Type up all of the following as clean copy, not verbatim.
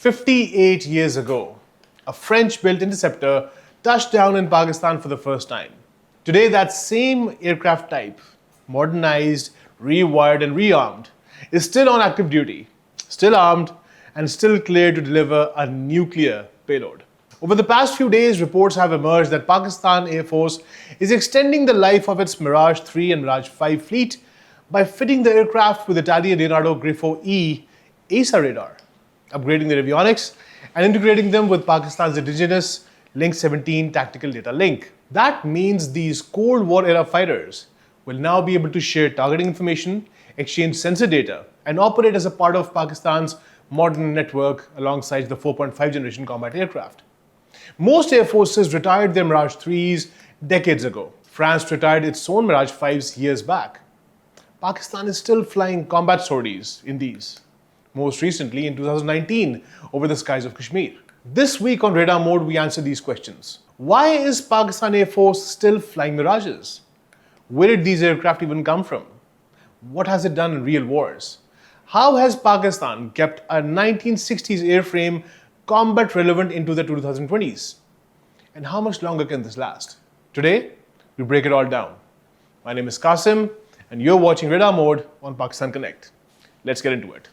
58 years ago, a French-built interceptor touched down in Pakistan for the first time. Today, that same aircraft type, modernized, rewired and rearmed, is still on active duty, still armed, and still cleared to deliver a nuclear payload. Over the past few days, reports have emerged that Pakistan Air Force is extending the life of its Mirage 3 and Mirage 5 fleet by fitting the aircraft with Italian Leonardo Grifo E AESA radar, upgrading their avionics and integrating them with Pakistan's indigenous Link 17 tactical data link. That means these Cold War era fighters will now be able to share targeting information, exchange sensor data, and operate as a part of Pakistan's modern network alongside the 4.5 generation combat aircraft. Most air forces retired their Mirage 3s decades ago. France retired its own Mirage 5s years back. Pakistan is still flying combat sorties in these, most recently in 2019 over the skies of Kashmir. This week on Radar Mode, we answer these questions. Why is Pakistan Air Force still flying Mirages? Where did these aircraft even come from? What has it done in real wars? How has Pakistan kept a 1960s airframe combat relevant into the 2020s? And how much longer can this last? Today, we break it all down. My name is Qasim, and you're watching Radar Mode on Pakistan Connect. Let's get into it.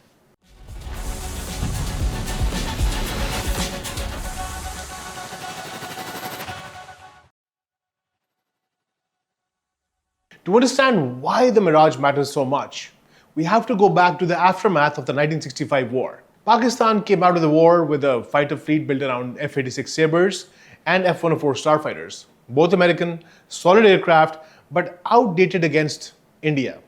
To understand why the Mirage matters so much, we have to go back to the aftermath of the 1965 war. Pakistan came out of the war with a fighter fleet built around F-86 Sabres and F-104 Starfighters, both American, solid aircraft, but outdated against India,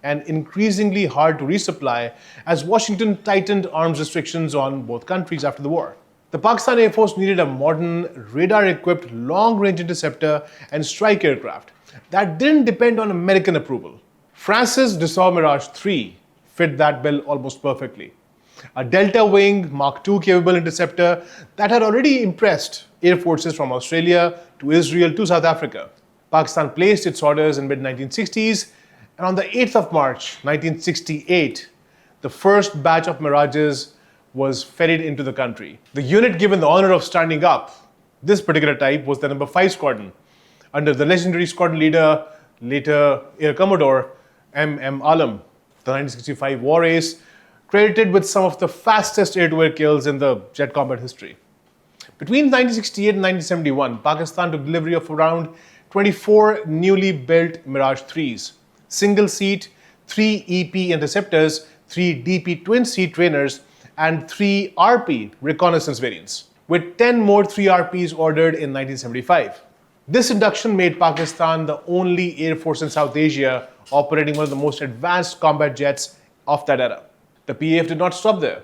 and increasingly hard to resupply as Washington tightened arms restrictions on both countries after the war. The Pakistan Air Force needed a modern, radar-equipped, long-range interceptor and strike aircraft that didn't depend on American approval. France's Dassault Mirage 3 fit that bill almost perfectly. A delta-wing Mark II capable interceptor that had already impressed air forces from Australia to Israel to South Africa. Pakistan placed its orders in mid-1960s, and on the 8th of March 1968, the first batch of Mirages was ferried into the country. The unit given the honor of standing up, this particular type, was the number 5 Squadron, under the legendary squadron leader, later Air Commodore M.M. Alam. The 1965 war ace, credited with some of the fastest air-to-air kills in the jet combat history. Between 1968 and 1971, Pakistan took delivery of around 24 newly built Mirage 3s, single-seat, 3 EP interceptors, 3 DP twin-seat trainers, and 3 RP reconnaissance variants, with 10 more 3 RPs ordered in 1975. This induction made Pakistan the only air force in South Asia operating one of the most advanced combat jets of that era. The PAF did not stop there.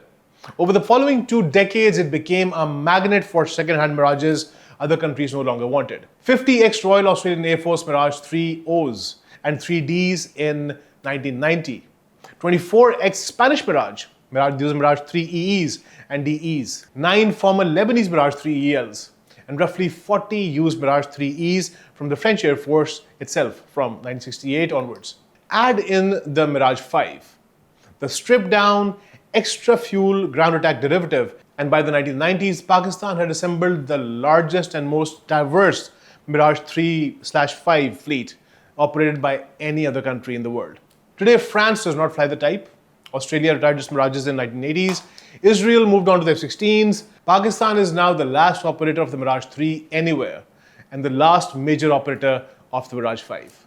Over the following 2 decades, it became a magnet for second-hand Mirages other countries no longer wanted. 50 ex-Royal Australian Air Force Mirage 3Os and 3Ds in 1990. 24 ex-Spanish Mirage, these are Mirage 3EEs and DEs. 9 former Lebanese Mirage 3ELs. And roughly 40 used Mirage 3Es from the French Air Force itself from 1968 onwards. Add in the Mirage 5, the stripped-down, extra-fuel ground attack derivative, and by the 1990s, Pakistan had assembled the largest and most diverse Mirage 3/5 fleet operated by any other country in the world. Today, France does not fly the type. Australia retired its Mirages in the 1980s. Israel moved on to the F-16s. Pakistan is now the last operator of the Mirage 3 anywhere, and the last major operator of the Mirage 5.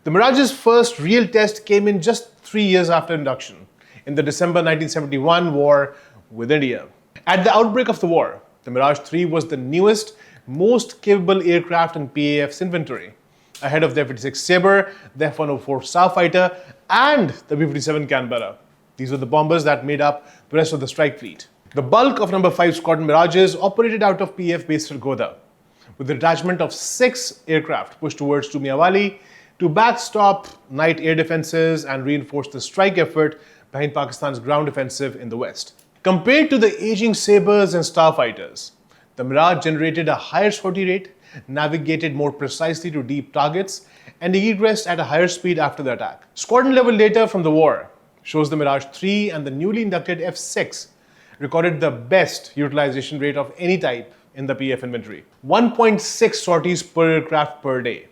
The Mirage's first real test came in just 3 years after induction, in the December 1971 war with India. At the outbreak of the war, the Mirage 3 was the newest, most capable aircraft in PAF's inventory, ahead of the F-86 Sabre, the F-104 Starfighter, and the B-57 Canberra. These were the bombers that made up the rest of the strike fleet. The bulk of number 5 Squadron Mirages operated out of PAF base Sargodha, with a detachment of 6 aircraft pushed towards Tumiawali to backstop night air defenses and reinforce the strike effort behind Pakistan's ground offensive in the west. Compared to the aging Sabres and Starfighters, the Mirage generated a higher sortie rate, navigated more precisely to deep targets, and egressed at a higher speed after the attack. Squadron level data from the war shows the Mirage 3 and the newly inducted F6 recorded the best utilization rate of any type in the PF inventory. 1.6 sorties per aircraft per day,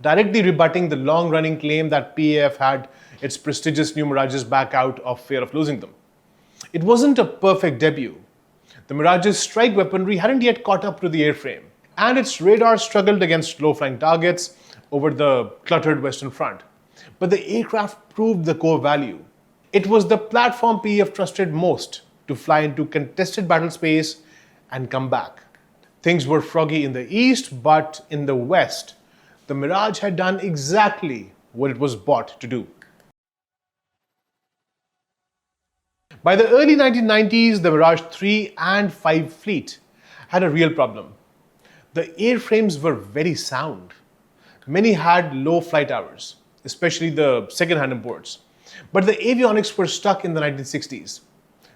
directly rebutting the long-running claim that PAF had its prestigious new Mirages back out of fear of losing them. It wasn't a perfect debut. The Mirage's strike weaponry hadn't yet caught up to the airframe, and its radar struggled against low-flying targets over the cluttered Western Front. But the aircraft proved the core value. It was the platform PF trusted most to fly into contested battle space and come back. Things were froggy in the east, but in the west, the Mirage had done exactly what it was bought to do. By the early 1990s, the Mirage 3 and 5 fleet had a real problem. The airframes were very sound. Many had low flight hours, especially the second-hand imports. But the avionics were stuck in the 1960s.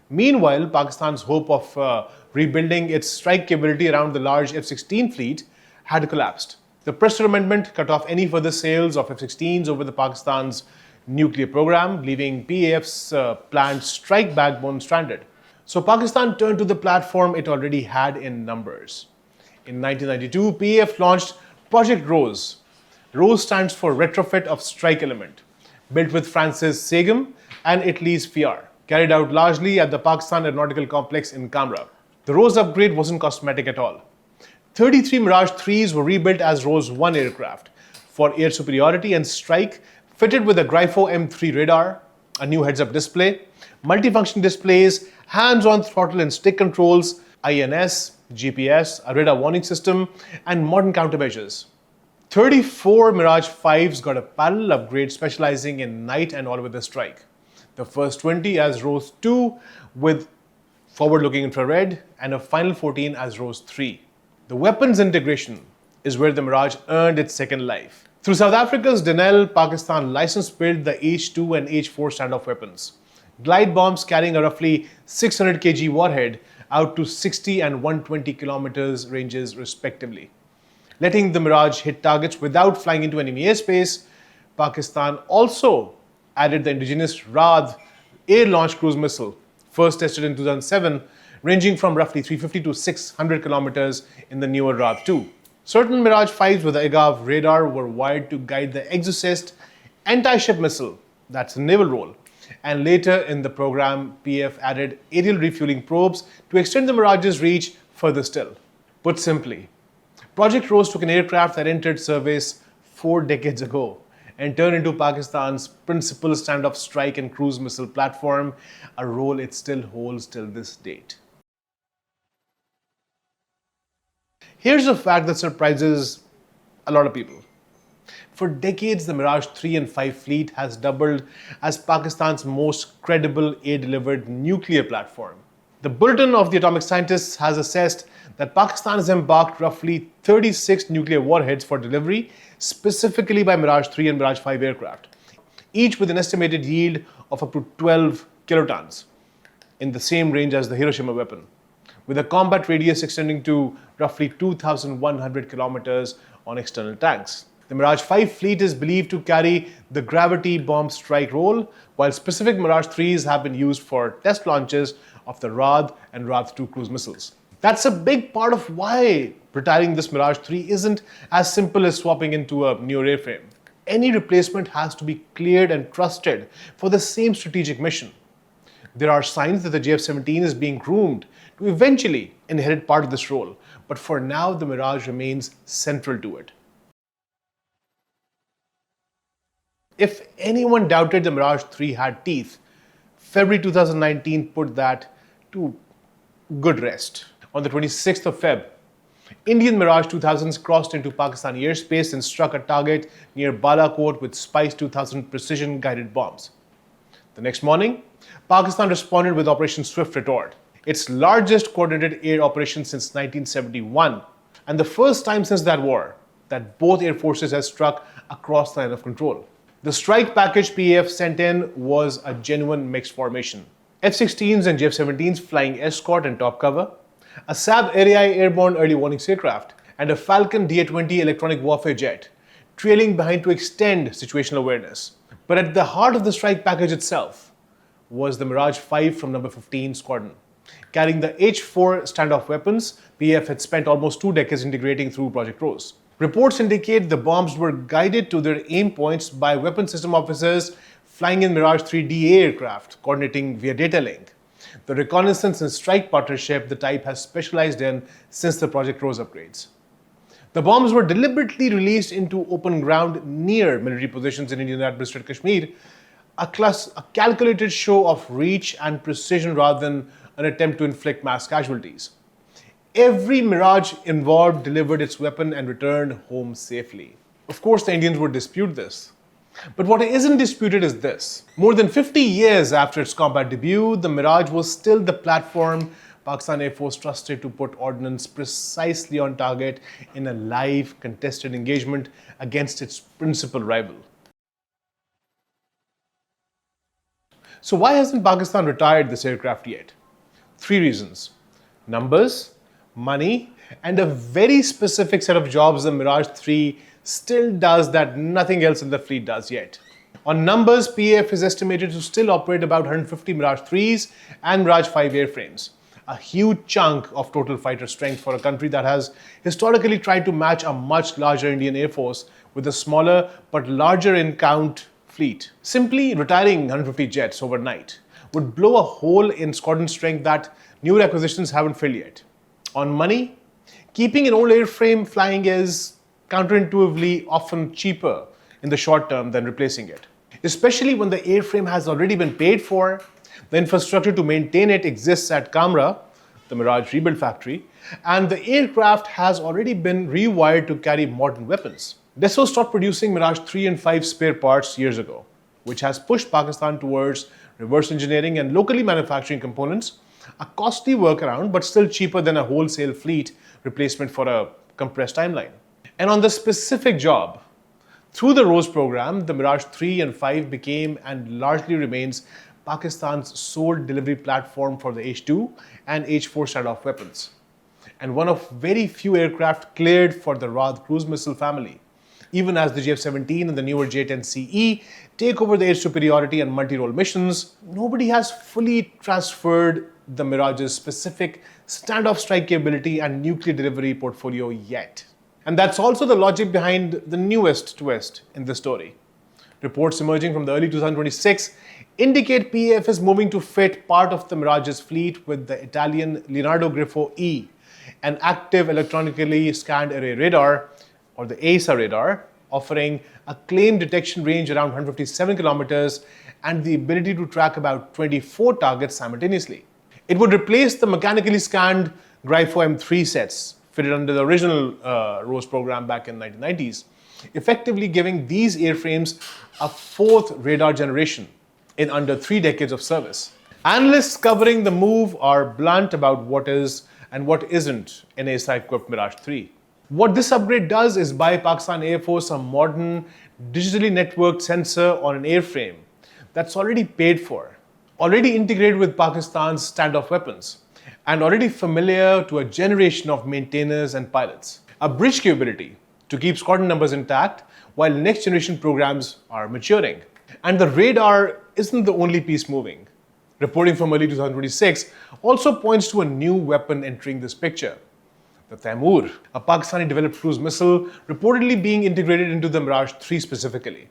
Meanwhile, Pakistan's hope of rebuilding its strike capability around the large F-16 fleet had collapsed. The Preston Amendment cut off any further sales of F-16s over the Pakistan's nuclear program, leaving PAF's planned strike backbone stranded. So Pakistan turned to the platform it already had in numbers. In 1992, PAF launched Project Rose. Rose stands for Retrofit of Strike Element, built with France's SEGAM and Italy's FIAR, carried out largely at the Pakistan Aeronautical Complex in Kamra. The Rose upgrade wasn't cosmetic at all. 33 Mirage 3s were rebuilt as Rose 1 aircraft for air superiority and strike, fitted with a Gryphon M3 radar, a new heads-up display, multifunction displays, hands-on throttle and stick controls, INS, GPS, a radar warning system, and modern countermeasures. 34 Mirage 5s got a parallel upgrade specializing in night and all-weather strike. The first 20 as Rose 2 with forward-looking infrared, and a final 14 as Rose 3. The weapons integration is where the Mirage earned its second life. Through South Africa's Denel, Pakistan license-built the H2 and H4 standoff weapons, glide bombs carrying a roughly 600 kg warhead out to 60 and 120 kilometers ranges respectively. Letting the Mirage hit targets without flying into enemy airspace, Pakistan also added the indigenous Raad air-launched cruise missile, first tested in 2007, ranging from roughly 350 to 600 kilometers in the newer Raad 2. Certain Mirage 5s with the IGAV radar were wired to guide the Exocet anti-ship missile, that's a naval role. And later in the program, PF added aerial refueling probes to extend the Mirage's reach further still. Put simply, Project Rose took an aircraft that entered service 4 decades ago and turned into Pakistan's principal standoff strike and cruise missile platform, a role it still holds till this date. Here's a fact that surprises a lot of people. For decades, the Mirage 3 and 5 fleet has doubled as Pakistan's most credible air-delivered nuclear platform. The Bulletin of the Atomic Scientists has assessed that Pakistan has embarked roughly 36 nuclear warheads for delivery, specifically by Mirage 3 and Mirage 5 aircraft, each with an estimated yield of up to 12 kilotons, in the same range as the Hiroshima weapon, with a combat radius extending to roughly 2,100 kilometers on external tanks. The Mirage 5 fleet is believed to carry the gravity bomb strike role, while specific Mirage 3s have been used for test launches of the Raad and Raad 2 cruise missiles. That's a big part of why retiring this Mirage 3 isn't as simple as swapping into a newer airframe. Any replacement has to be cleared and trusted for the same strategic mission. There are signs that the JF-17 is being groomed to eventually inherit part of this role, but for now the Mirage remains central to it. If anyone doubted the Mirage 3 had teeth, February 2019 put that to good rest. On the 26th of Feb, Indian Mirage 2000s crossed into Pakistani airspace and struck a target near Balakot with Spice 2000 precision-guided bombs. The next morning, Pakistan responded with Operation Swift Retort, its largest coordinated air operation since 1971, and the first time since that war that both air forces have struck across the line of control. The strike package PAF sent in was a genuine mixed formation. F-16s and JF-17s flying escort and top cover, a SAB ARI airborne early warning aircraft, and a Falcon Da-20 electronic warfare jet, trailing behind to extend situational awareness. But at the heart of the strike package itself was the Mirage 5 from number 15 Squadron. Carrying the H-4 standoff weapons, PAF had spent almost 2 decades integrating through Project Rose. Reports indicate the bombs were guided to their aim points by weapon system officers flying in Mirage 3DA aircraft, coordinating via data link. The reconnaissance and strike partnership the type has specialized in since the Project Rose upgrades. The bombs were deliberately released into open ground near military positions in Indian administered Kashmir, a calculated show of reach and precision rather than an attempt to inflict mass casualties. Every Mirage involved delivered its weapon and returned home safely. Of course, the Indians would dispute this. But what isn't disputed is this. More than 50 years after its combat debut, the Mirage was still the platform Pakistan Air Force trusted to put ordnance precisely on target in a live, contested engagement against its principal rival. So why hasn't Pakistan retired this aircraft yet? 3 reasons: numbers, money, and a very specific set of jobs the Mirage 3 still does that nothing else in the fleet does yet. On numbers, PAF is estimated to still operate about 150 Mirage 3s and Mirage 5 airframes, a huge chunk of total fighter strength for a country that has historically tried to match a much larger Indian Air Force with a smaller but larger in count fleet. Simply retiring 150 jets overnight would blow a hole in squadron strength that newer acquisitions haven't filled yet. On money, keeping an old airframe flying is counterintuitively often cheaper in the short term than replacing it, especially when the airframe has already been paid for, the infrastructure to maintain it exists at Kamra, the Mirage rebuild factory, and the aircraft has already been rewired to carry modern weapons. Dassault stopped producing Mirage 3 and 5 spare parts years ago, which has pushed Pakistan towards reverse engineering and locally manufacturing components, a costly workaround but still cheaper than a wholesale fleet replacement for a compressed timeline. And on the specific job, through the Rose program, the Mirage 3 and 5 became and largely remains Pakistan's sole delivery platform for the H-2 and H-4 standoff weapons, and one of very few aircraft cleared for the Raad cruise missile family. Even as the JF-17 and the newer J-10CE take over the air superiority and multi-role missions, nobody has fully transferred the Mirage's specific standoff strike capability and nuclear delivery portfolio yet. And that's also the logic behind the newest twist in the story. Reports emerging from the early 2026 indicate PAF is moving to fit part of the Mirage's fleet with the Italian Leonardo Grifo E, an active electronically scanned array radar, or the AESA radar, offering a claimed detection range around 157 kilometers and the ability to track about 24 targets simultaneously. It would replace the mechanically scanned Grifo M3 sets fitted under the original Rose program back in the 1990s, effectively giving these airframes a 4th radar generation in under 3 decades of service. Analysts covering the move are blunt about what is and what isn't an AESA-equipped Mirage 3. What this upgrade does is buy Pakistan Air Force a modern, digitally networked sensor on an airframe that's already paid for, already integrated with Pakistan's standoff weapons, and already familiar to a generation of maintainers and pilots. A bridge capability to keep squadron numbers intact while next generation programs are maturing. And the radar isn't the only piece moving. Reporting from early 2026 also points to a new weapon entering this picture: the Taimur, a Pakistani-developed cruise missile reportedly being integrated into the Mirage 3 specifically.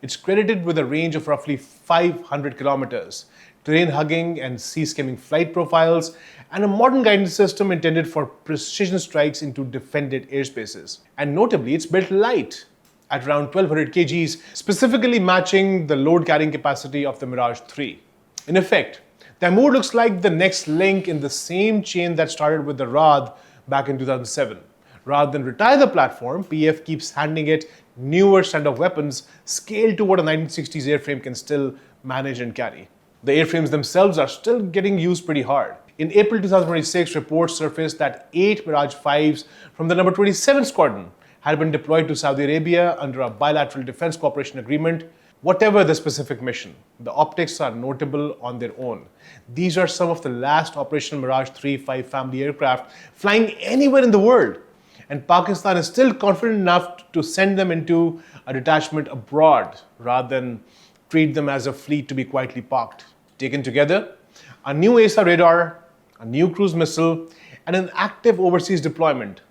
It's credited with a range of roughly 500 kilometers, terrain-hugging and sea-skimming flight profiles, and a modern guidance system intended for precision strikes into defended airspaces. And notably, it's built light, at around 1200 kgs, specifically matching the load-carrying capacity of the Mirage 3. In effect, Taimur looks like the next link in the same chain that started with the Raad back in 2007. Rather than retire the platform, PF keeps handing it newer standoff weapons scaled to what a 1960s airframe can still manage and carry. The airframes themselves are still getting used pretty hard. In April 2026, reports surfaced that 8 Mirage 5s from the number 27 Squadron had been deployed to Saudi Arabia under a bilateral defense cooperation agreement. Whatever the specific mission, the optics are notable on their own. These are some of the last operational Mirage 3-5 family aircraft flying anywhere in the world, and Pakistan is still confident enough to send them into a detachment abroad rather than treat them as a fleet to be quietly parked, Taken together, a new AESA radar, a new cruise missile, and an active overseas deployment,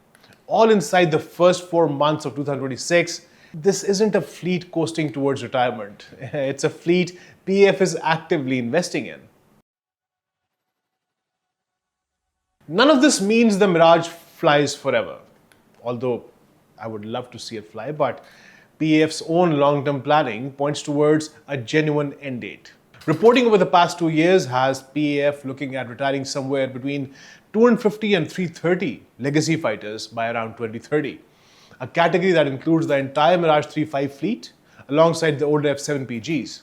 all inside the first 4 months of 2026, this isn't a fleet coasting towards retirement. It's a fleet PAF is actively investing in. None of this means the Mirage flies forever, although I would love to see it fly, but PAF's own long-term planning points towards a genuine end date. Reporting over the past 2 years has PAF looking at retiring somewhere between 250 and 330 legacy fighters by around 2030, a category that includes the entire Mirage 3.5 fleet alongside the older F7PGs.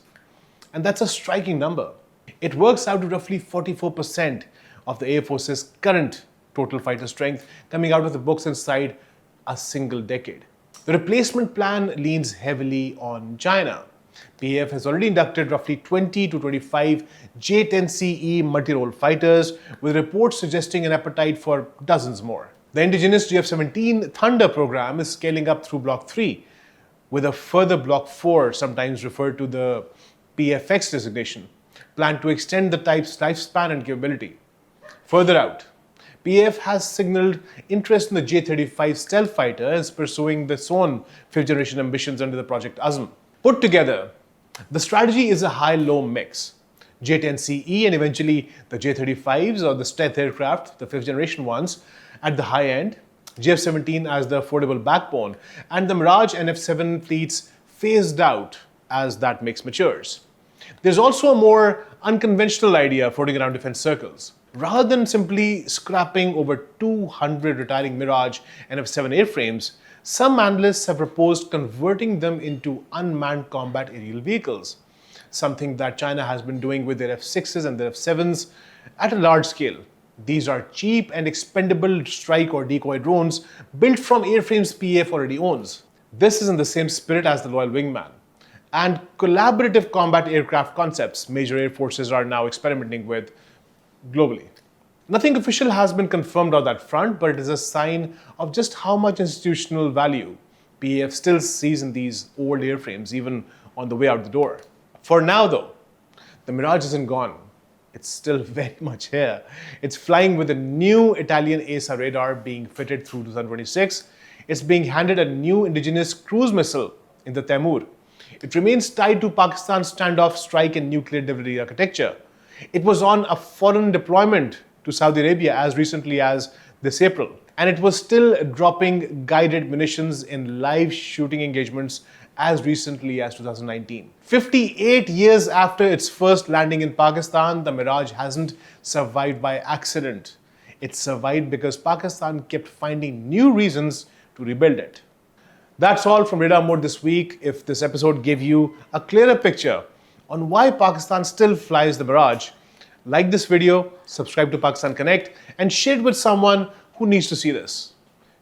And that's a striking number. It works out to roughly 44% of the Air Force's current total fighter strength coming out of the books inside a single decade. The replacement plan leans heavily on China. PAF has already inducted roughly 20 to 25 J-10CE multi-role fighters, with reports suggesting an appetite for dozens more. The indigenous GF-17 Thunder program is scaling up through Block 3, with a further Block 4, sometimes referred to the PFX designation, planned to extend the type's lifespan and capability. Further out, PAF has signaled interest in the J-35 stealth fighter and is pursuing its own fifth-generation ambitions under the Project ASM. Put together, the strategy is a high-low mix. J-10CE and eventually the J-35s or the stealth aircraft, the fifth-generation ones, at the high end, GF-17 as the affordable backbone, and the Mirage and F-7 fleets phased out as that mix matures. There's also a more unconventional idea floating around defense circles. Rather than simply scrapping over 200 retiring Mirage and F-7 airframes, some analysts have proposed converting them into unmanned combat aerial vehicles, something that China has been doing with their F-6s and their F-7s at a large scale. These are cheap and expendable strike or decoy drones built from airframes PAF already owns. This is in the same spirit as the Loyal Wingman and collaborative combat aircraft concepts major air forces are now experimenting with globally. Nothing official has been confirmed on that front, but it is a sign of just how much institutional value PAF still sees in these old airframes, even on the way out the door. For now, though, the Mirage isn't gone. It's still very much here. It's flying with a new Italian AESA radar being fitted through 2026. It's being handed a new indigenous cruise missile in the Taimur. It remains tied to Pakistan's standoff strike and nuclear delivery architecture. It was on a foreign deployment to Saudi Arabia as recently as this April, and it was still dropping guided munitions in live shooting engagements as recently as 2019. 58 years after its first landing in Pakistan, the Mirage hasn't survived by accident. It survived because Pakistan kept finding new reasons to rebuild it. That's all from Radar Mode this week. If this episode gave you a clearer picture on why Pakistan still flies the Mirage, like this video, subscribe to Pakistan Connect, and share it with someone who needs to see this.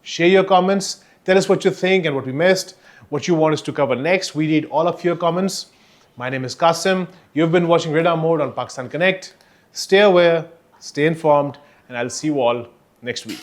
Share your comments, tell us what you think and what we missed, what you want us to cover next. We read all of your comments. My name is Qasim. You've been watching Radar Mode on Pakistan Connect. Stay aware, stay informed, and I'll see you all next week.